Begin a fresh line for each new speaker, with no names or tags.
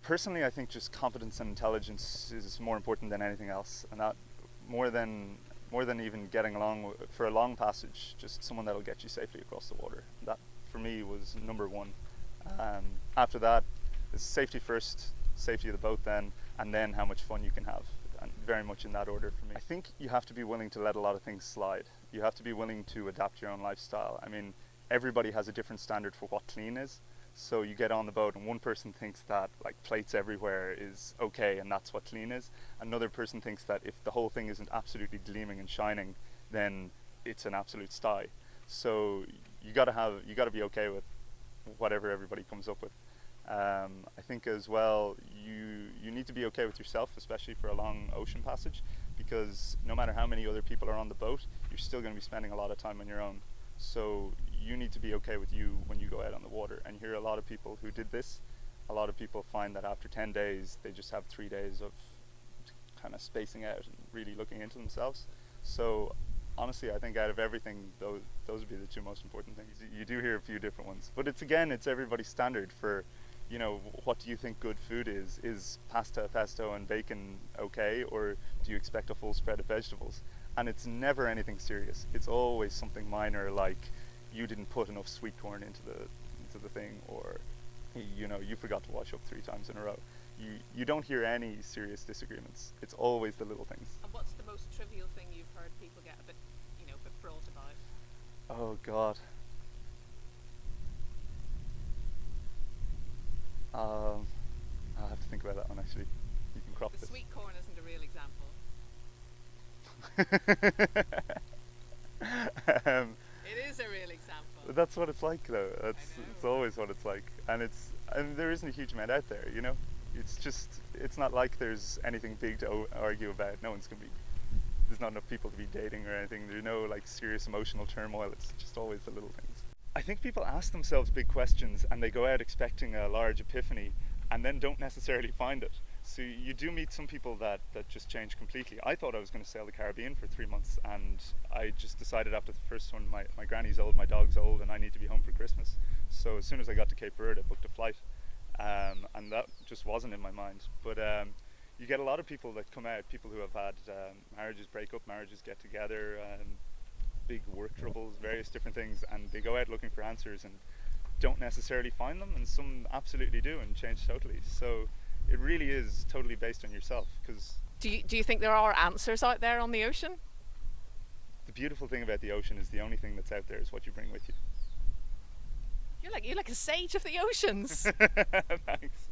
Personally, I think just competence and intelligence is more important than anything else, and that more than more than even getting along for a long passage, just someone that'll get you safely across the water. That for me was number one. After that, is safety first, safety of the boat then, and then how much fun you can have. And very much in that order for me. I think you have to be willing to let a lot of things slide. You have to be willing to adapt your own lifestyle. I mean, everybody has a different standard for what clean is. So you get on the boat and one person thinks that like plates everywhere is okay and that's what clean is. Another person thinks that if the whole thing isn't absolutely gleaming and shining, then it's an absolute sty. So you gotta be okay with whatever everybody comes up with. I think as well, you need to be okay with yourself, especially for a long ocean passage, because no matter how many other people are on the boat, you're still going to be spending a lot of time on your own. So you need to be okay with you when you go out on the water. And you hear a lot of people who did this, a lot of people find that after 10 days, they just have 3 days of kind of spacing out and really looking into themselves. So honestly, I think out of everything, those would be the two most important things. You do hear a few different ones, but it's everybody's standard for, what do you think good food is? Is pasta, pesto and bacon okay, or do you expect a full spread of vegetables? And it's never anything serious. It's always something minor, like you didn't put enough sweet corn into the thing, or you forgot to wash up 3 times in a row. You don't hear any serious disagreements. It's always the little things.
And what's the most trivial thing you've heard people get a bit fraught about?
Oh God. I'll have to think about that one actually. You can crop
The
this.
sweet corn isn't a real example. It is a real example.
That's what it's like though. It's always what it's like, and there isn't a huge amount out there. It's not like there's anything big to argue about. There's not enough people to be dating or anything. There's no like serious emotional turmoil. It's just always the little things. I think people ask themselves big questions and they go out expecting a large epiphany and then don't necessarily find it. So you do meet some people that just change completely. I thought I was going to sail the Caribbean for 3 months, and I just decided after the first one, my granny's old, my dog's old, and I need to be home for Christmas. So as soon as I got to Cape Verde, I booked a flight, and that just wasn't in my mind. But you get a lot of people that come out, people who have had marriages break up, marriages get together, big work troubles, various different things, and they go out looking for answers and don't necessarily find them, and some absolutely do and change totally. So it really is totally based on yourself. Because
do you think there are answers out there on the ocean?
The beautiful thing about the ocean is the only thing that's out there is what you bring with you.
You're like a sage of the oceans.
Thanks.